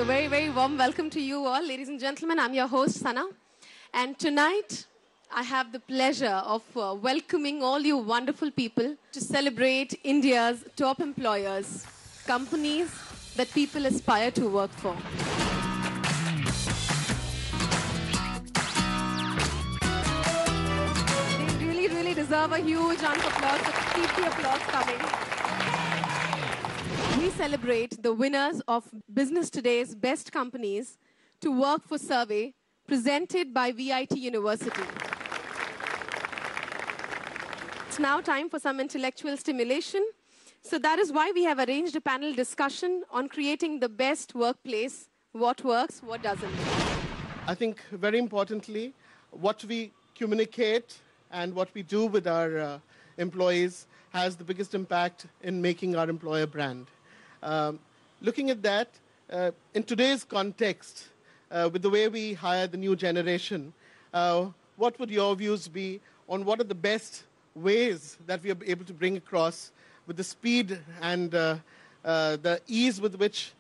So very, very warm welcome to you all. Ladies and gentlemen, I'm your host, Sana. And tonight, I have the pleasure of welcoming all you wonderful people to celebrate India's top employers, companies that people aspire to work for. They really, really deserve a huge round of applause. So keep the applause coming. We celebrate the winners of Business Today's Best Companies to Work For survey presented by VIT University. It's now time for some intellectual stimulation. So that is why we have arranged a panel discussion on creating the best workplace, what works, what doesn't. I think very importantly, what we communicate and what we do with our employees has the biggest impact in making our employer brand. Looking at that, in today's context, with the way we hire the new generation, what would your views be on what are the best ways that we are able to bring across with the speed and the ease with which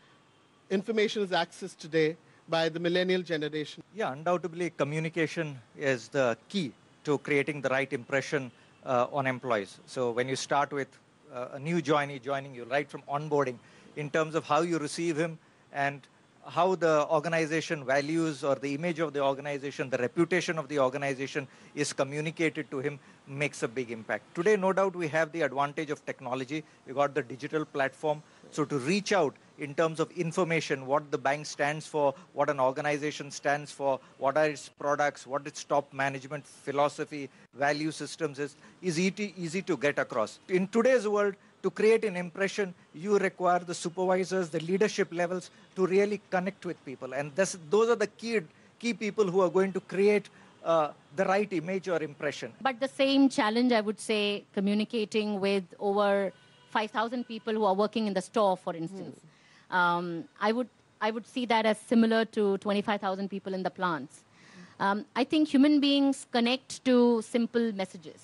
information is accessed today by the millennial generation? Yeah, undoubtedly communication is the key to creating the right impression on employees. So when you start with a new joinee joining you right from onboarding, in terms of how you receive him and how the organization values or the image of the organization, the reputation of the organization is communicated to him makes a big impact. Today, no doubt, we have the advantage of technology. We got the digital platform. So to reach out in terms of information, what the bank stands for, what an organization stands for, what are its products, what its top management philosophy, value systems is easy to get across. In today's world, to create an impression, you require the supervisors, the leadership levels to really connect with people. And those are the key people who are going to create the right image or impression. But the same challenge, I would say, communicating with over 5,000 people who are working in the store, for instance. I would see that as similar to 25,000 people in the plants. I think human beings connect to simple messages.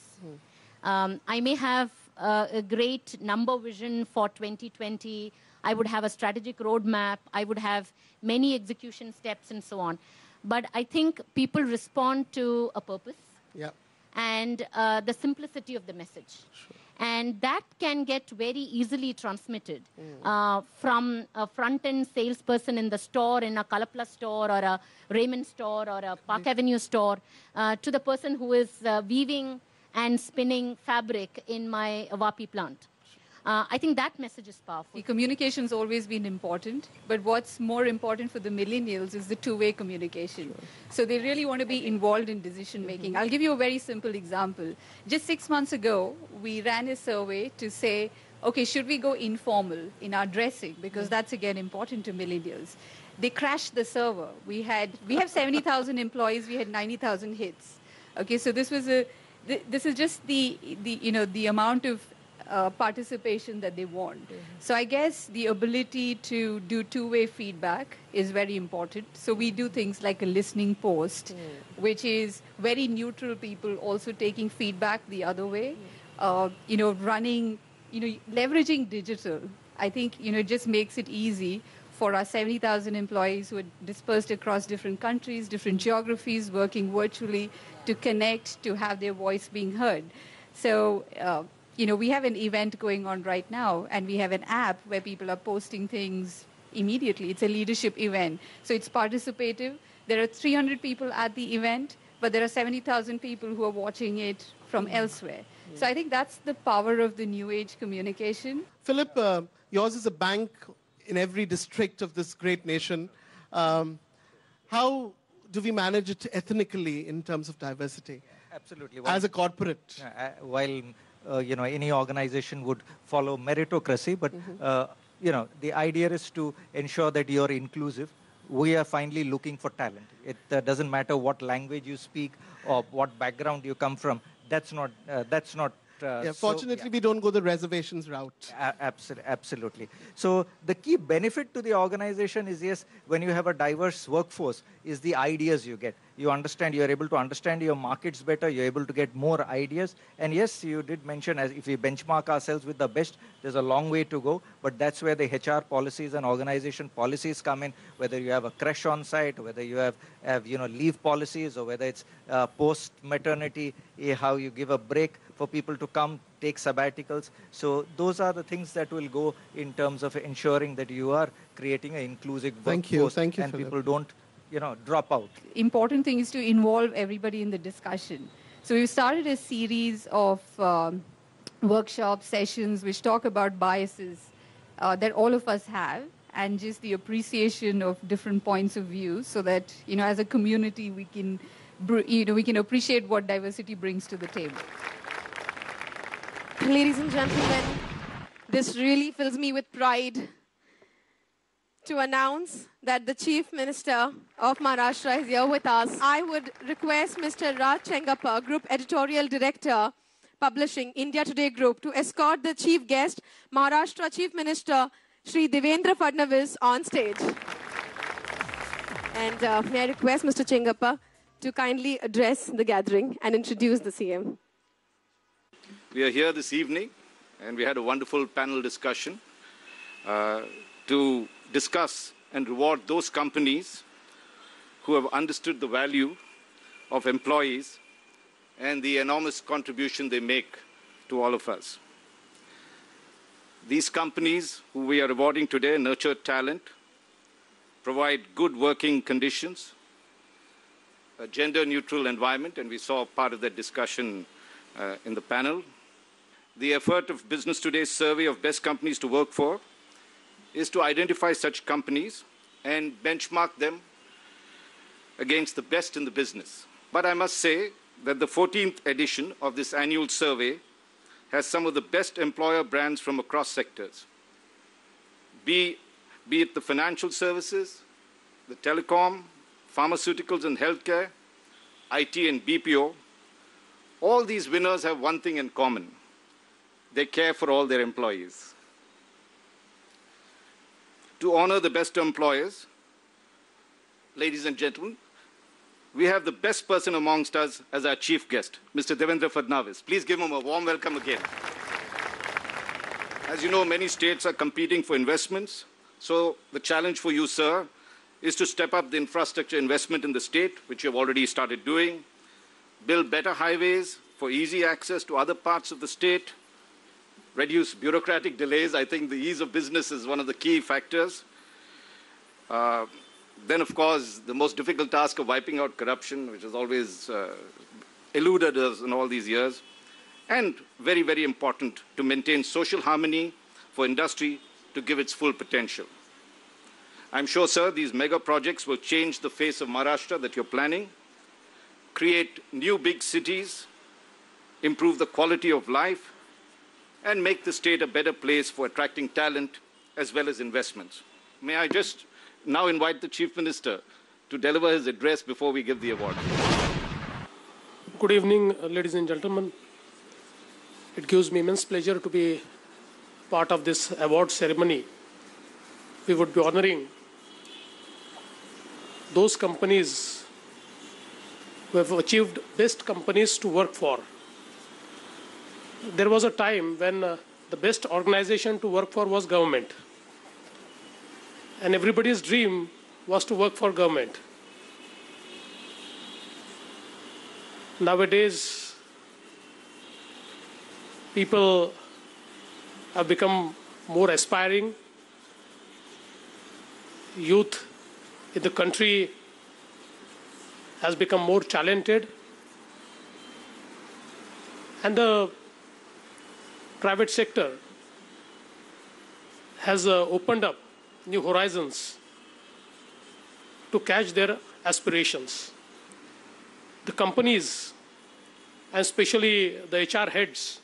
I may have a great number vision for 2020. I would have a strategic roadmap. I would have many execution steps and so on. But I think people respond to a purpose and the simplicity of the message. Sure. And that can get very easily transmitted from a front-end salesperson in the store, in a Color Plus store or a Raymond store or a Park Avenue store, to the person who is weaving and spinning fabric in my Vapi plant. I think that message is powerful. The communication's always been important, but what's more important for the millennials is the two-way communication. Sure. So they really want to be involved in decision-making. I'll give you a very simple example. Just 6 months ago, we ran a survey to say, okay, should we go informal in our dressing? Because that's, again, important to millennials. They crashed the server. We have 70,000 employees. We had 90,000 hits. Okay, so this is just the amount of participation that they want. So I guess the ability to do two-way feedback is very important. So we do things like a listening post, which is very neutral people also taking feedback the other way. Leveraging digital. I think, it just makes it easy for our 70,000 employees who are dispersed across different countries, different geographies, working virtually, to connect, to have their voice being heard. So, we have an event going on right now, and we have an app where people are posting things immediately. It's a leadership event. So it's participative. There are 300 people at the event, but there are 70,000 people who are watching it from elsewhere. So I think that's the power of the new age communication. Philip, yours is a bank in every district of this great nation. How do we manage it ethnically in terms of diversity? Absolutely. As a corporate? While any organization would follow meritocracy, but the idea is to ensure that you're inclusive. We are finally looking for talent. It doesn't matter what language you speak or what background you come from. That's not. Fortunately, we don't go the reservations route. Absolutely. So the key benefit to the organization is, yes, when you have a diverse workforce, is the ideas you get. you understand, you're able to understand your markets better, you're able to get more ideas. And yes, you did mention, as if we benchmark ourselves with the best, there's a long way to go, but that's where the HR policies and organization policies come in, whether you have a creche on site, whether you have leave policies, or whether it's post-maternity, how you give a break for people to come, take sabbaticals. So those are the things that will go in terms of ensuring that you are creating an inclusive workforce. Thank you and for people that. don't drop out. Important thing is to involve everybody in the discussion. So we've started a series of workshop sessions which talk about biases that all of us have, and just the appreciation of different points of view, so that as a community we can appreciate what diversity brings to the table. Ladies and gentlemen, this really fills me with pride to announce that the Chief Minister of Maharashtra is here with us. I would request Mr. Raj Chengappa, Group Editorial Director, Publishing, India Today Group, to escort the Chief Guest, Maharashtra Chief Minister, Shri Devendra Fadnavis, on stage. And may I request Mr. Chengappa to kindly address the gathering and introduce the CM. We are here this evening, and we had a wonderful panel discussion to discuss and reward those companies who have understood the value of employees and the enormous contribution they make to all of us. These companies who we are rewarding today nurture talent, provide good working conditions, a gender-neutral environment, and we saw part of that discussion in the panel. The effort of Business Today's survey of best companies to work for is to identify such companies and benchmark them against the best in the business. But I must say that the 14th edition of this annual survey has some of the best employer brands from across sectors, be it the financial services, the telecom, pharmaceuticals and healthcare, IT and BPO. All these winners have one thing in common: they care for all their employees. To honor the best employers, ladies and gentlemen, we have the best person amongst us as our chief guest, Mr. Devendra Fadnavis. Please give him a warm welcome again. As you know, many states are competing for investments. So the challenge for you, sir, is to step up the infrastructure investment in the state, which you have already started doing, build better highways for easy access to other parts of the state, reduce bureaucratic delays. I think the ease of business is one of the key factors. Then, of course, the most difficult task of wiping out corruption, which has always eluded us in all these years. And very, very important, to maintain social harmony for industry to give its full potential. I'm sure, sir, these mega projects will change the face of Maharashtra that you're planning, create new big cities, improve the quality of life, and make the state a better place for attracting talent as well as investments. May I just now invite the Chief Minister to deliver his address before we give the award. Good evening, ladies and gentlemen. It gives me immense pleasure to be part of this award ceremony. We would be honoring those companies who have achieved best companies to work for. There was a time when the best organization to work for was government. And everybody's dream was to work for government. Nowadays, people have become more aspiring. Youth in the country has become more talented. And the private sector has opened up new horizons to catch their aspirations. The companies, and especially the HR heads,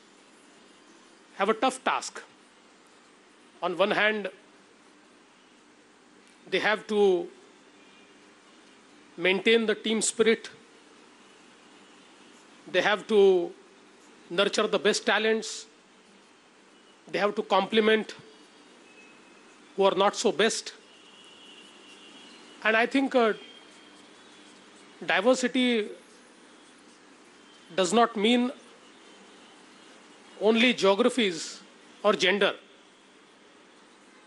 have a tough task. On one hand, they have to maintain the team spirit. They have to nurture the best talents. They have to complement who are not so best. And I think diversity does not mean only geographies or gender.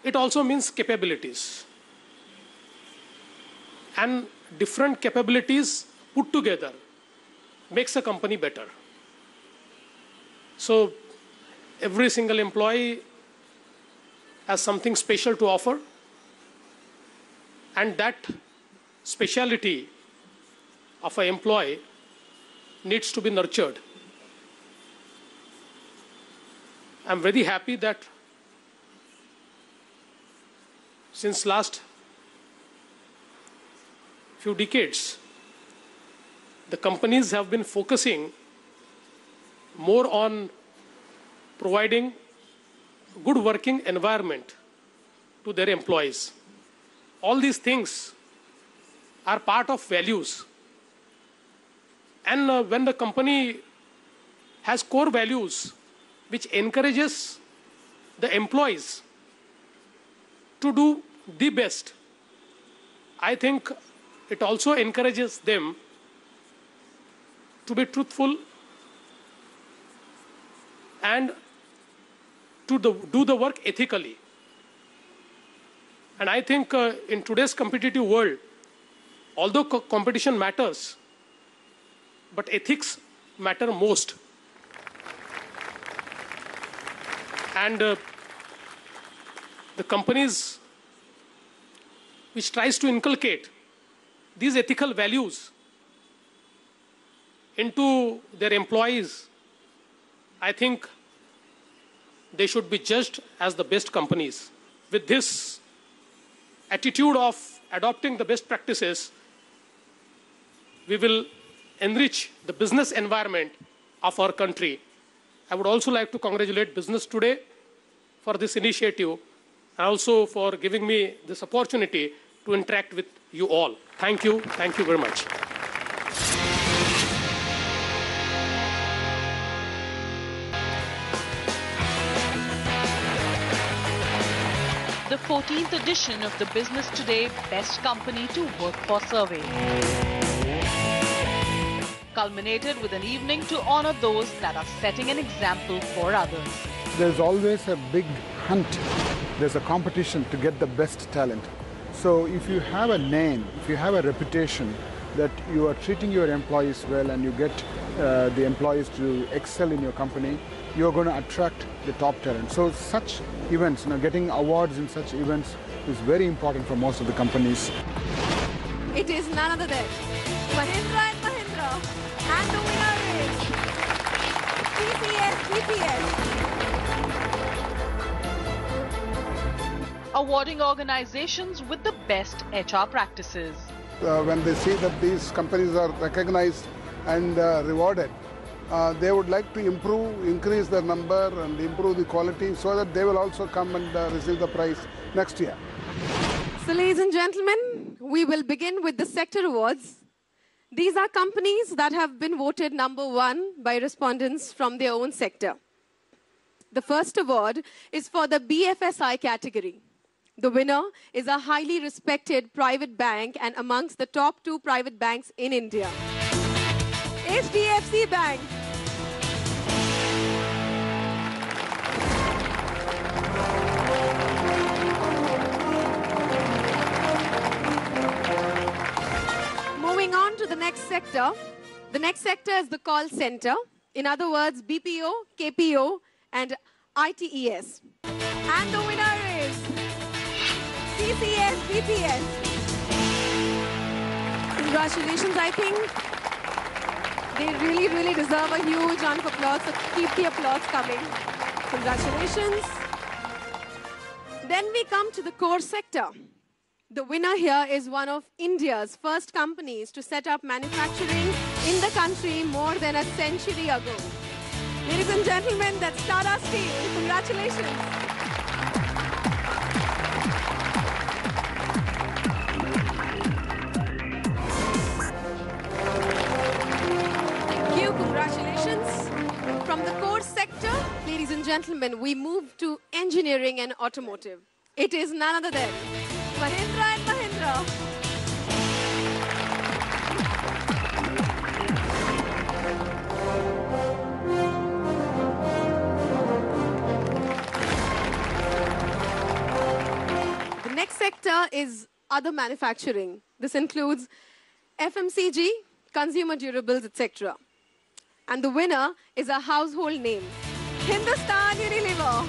It also means capabilities. And different capabilities put together makes a company better. So every single employee has something special to offer, and that speciality of an employee needs to be nurtured. I'm very happy that since last few decades, the companies have been focusing more on providing good working environment to their employees. All these things are part of values. And when the company has core values which encourages the employees to do the best, I think it also encourages them to be truthful and to do the work ethically. And I think in today's competitive world, although competition matters, but ethics matter most. And the companies which tries to inculcate these ethical values into their employees, I think they should be judged as the best companies. With this attitude of adopting the best practices, we will enrich the business environment of our country. I would also like to congratulate Business Today for this initiative and also for giving me this opportunity to interact with you all. Thank you. Thank you very much. The 14th edition of the Business Today Best Company to Work For survey culminated with an evening to honor those that are setting an example for others. There's always a big hunt. There's a competition to get the best talent. So if you have a name, if you have a reputation that you are treating your employees well and you get the employees to excel in your company, you're going to attract the top talent. So such events, getting awards in such events is very important for most of the companies. It is none other than Mahindra and Mahindra, and the winner is TCS BPS. Awarding organizations with the best HR practices. When they see that these companies are recognized and rewarded, they would like to increase their number and improve the quality so that they will also come and receive the prize next year. So ladies and gentlemen, we will begin with the sector awards. These are companies that have been voted #1 by respondents from their own sector. The first award is for the BFSI category. The winner is a highly respected private bank and amongst the top 2 private banks in India. HDFC Bank. Moving on to the next sector. The next sector is the call center. In other words, BPO, KPO, and ITES. And the winner is TCS BPS. Congratulations, I think they really deserve a huge round of applause, so keep the applause coming. Congratulations. Then we come to the core sector. The winner here is one of India's first companies to set up manufacturing in the country more than a century ago. Ladies and gentlemen, that's Tata Steel. Congratulations. Congratulations. From the core sector, ladies and gentlemen, we move to engineering and automotive. It is none other than Mahindra and Mahindra. sector is other manufacturing. This includes FMCG, consumer durables, etc. And the winner is a household name, Hindustan Unilever.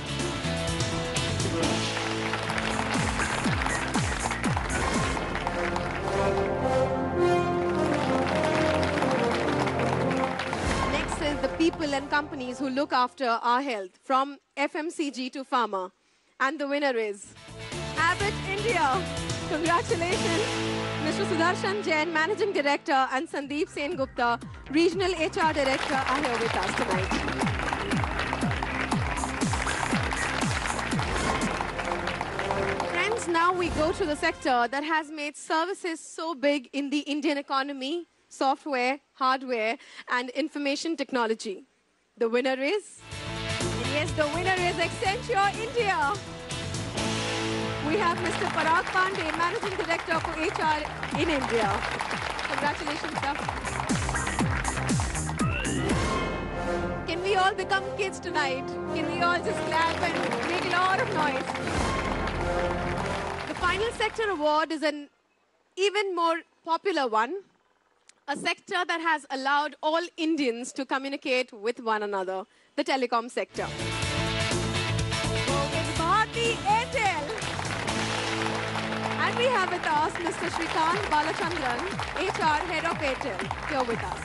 Next is the people and companies who look after our health, from FMCG to pharma. And the winner is Abbott India. Congratulations. Mr. Sudarshan Jain, Managing Director, and Sandeep Sen Gupta, Regional HR Director, are here with us tonight. Friends, now we go to the sector that has made services so big in the Indian economy: software, hardware, and information technology. The winner is, yes, the winner is Accenture India. We have Mr. Parag Pandey, Managing Director for HR in India. Congratulations, sir. Can we all become kids tonight? Can we all just clap and make a lot of noise? The final sector award is an even more popular one, a sector that has allowed all Indians to communicate with one another, the telecom sector. So it's Bharti Airtel. And we have with us Mr. Shrikant Balachandran, HR Head of Airtel, here with us.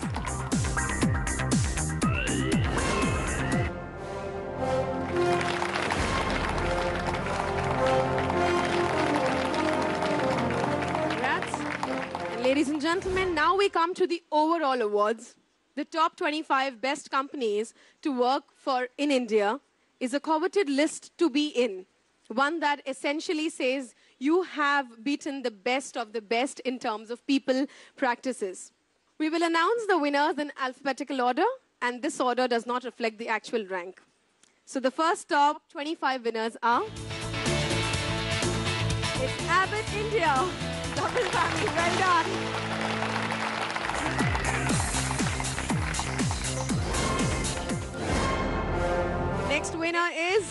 Congrats. And ladies and gentlemen, now we come to the overall awards. The top 25 best companies to work for in India is a coveted list to be in. One that essentially says you have beaten the best of the best in terms of people practices. We will announce the winners in alphabetical order, and this order does not reflect the actual rank. So the first top 25 winners are... It's Abbott India. Double whammy, well done. Next winner is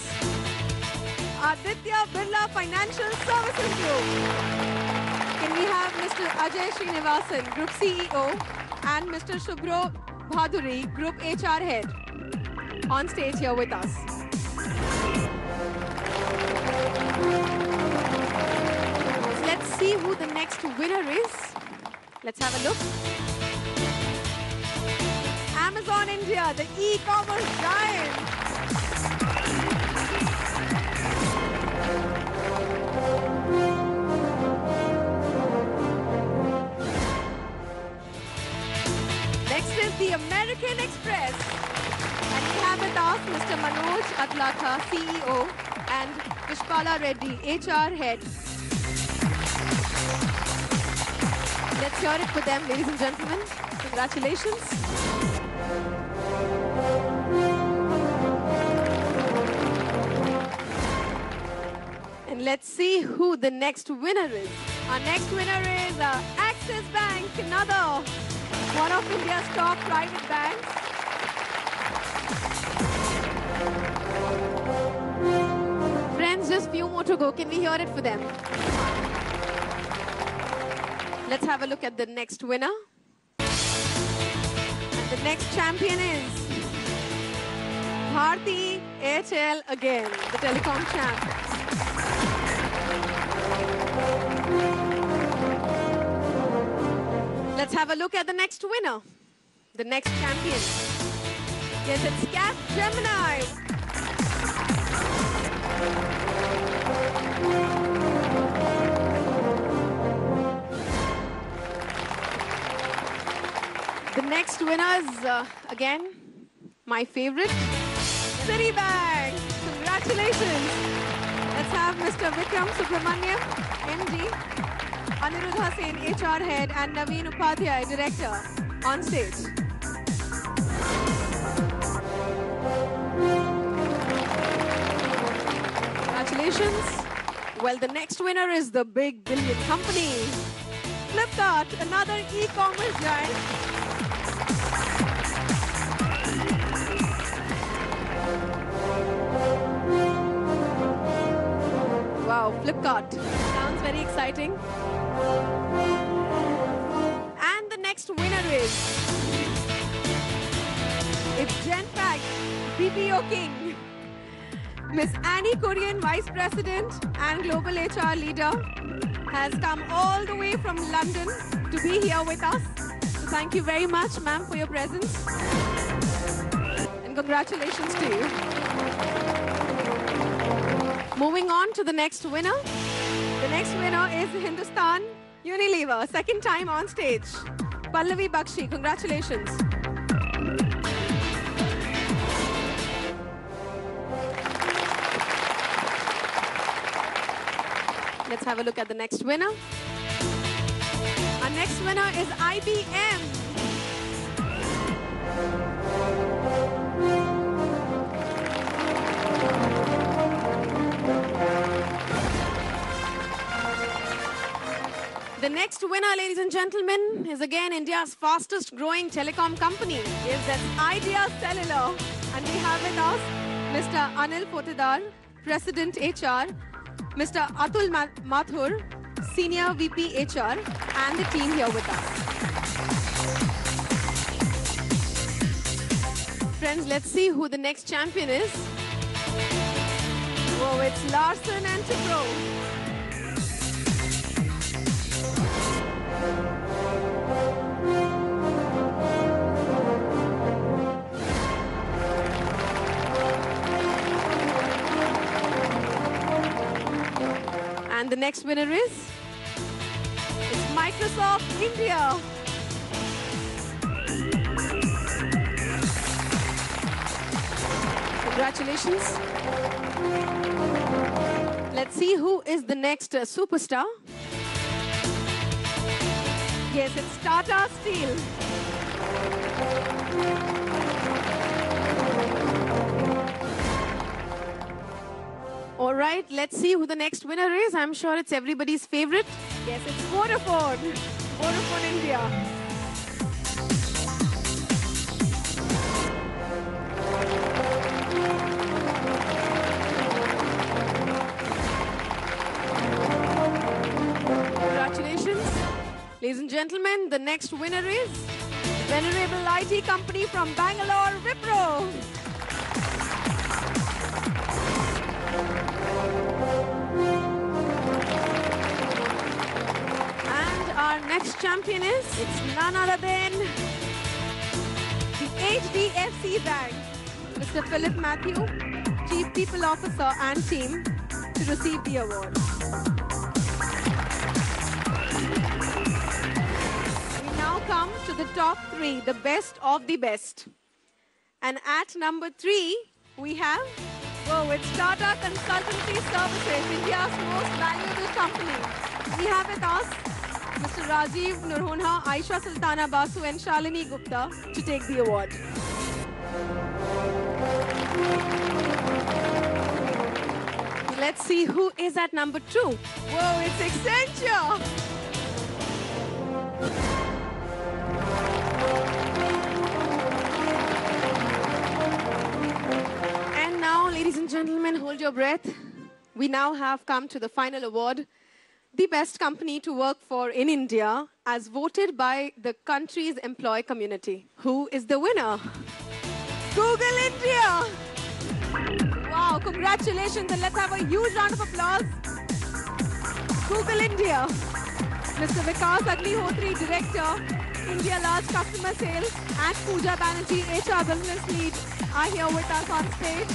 Aditya Birla Financial Services Group. Can we have Mr. Ajay Srinivasan, Group CEO, and Mr. Shubhro Bhaduri, Group HR Head, on stage here with us. So let's see who the next winner is. Let's have a look. Amazon India, the e-commerce giant. Next is the American Express. And we have with us Mr. Manoj Adlakha, CEO, and Vishpala Reddy, HR Head. Let's hear it for them, ladies and gentlemen. Congratulations. And let's see who the next winner is. Our next winner is Axis Bank, another one of India's top private banks. Friends, just few more to go. Can we hear it for them? Let's have a look at the next winner. And the next champion is Bharti Airtel again, the telecom champ. Let's have a look at the next winner, the next champion. Yes, it's Cap Gemini. The next winner is, again, my favorite, Citibank. Congratulations. Let's have Mr. Vikram Subramaniam, MD, Aniruddha Sen, HR Head, and Naveen Upadhyay, Director, on stage. Congratulations. Well, the next winner is the big billion company, Flipkart, another e-commerce giant. Wow, Flipkart. Sounds very Very exciting. And the next winner is... It's Genpact BPO King. Miss Annie Korean, Vice President and Global HR Leader, has come all the way from London to be here with us. So thank you very much, ma'am, for your presence. And congratulations to you. Moving on to the next winner. The next winner is Hindustan Unilever, second time on stage. Pallavi Bakshi, congratulations. Let's have a look at the next winner. Our next winner is IBM. The next winner, ladies and gentlemen, is again India's fastest growing telecom company. Yes, that's Idea Cellular. And we have with us Mr. Anil Potidar, President HR, Mr. Atul Mathur, Senior VP HR, and the team here with us. Friends, let's see who the next champion is. Oh, it's Larsen and Toubro. And the next winner is... It's Microsoft India. Congratulations. Let's see who is the next superstar. Yes, it's Tata Steel. All right, let's see who the next winner is. I'm sure it's everybody's favorite. Yes, it's Vodafone. Vodafone India. Congratulations. Ladies and gentlemen, the next winner is Venerable IT company from Bangalore, Wipro. And our next champion is, it's none other than the HDFC Bank. Mr. Philip Matthew, Chief People Officer and team, to receive the award. We now come to the top three, the best of the best. And at number 3, we have, it's Tata Consultancy Services, India's most valuable company. We have with us Mr. Rajiv Nurhonha, Aisha Sultana Basu, and Shalini Gupta to take the award. Let's see who is at number 2. Whoa, it's Accenture. And now, ladies and gentlemen, hold your breath. We now have come to the final award, the best company to work for in India, as voted by the country's employee community. Who is the winner? Google India. Wow, congratulations, and let's have a huge round of applause. Google India. Mr. Vikas Agnihotri, Director, India Large Customer Sales, and Pooja Banerjee, HR Business Lead, are here with us on stage.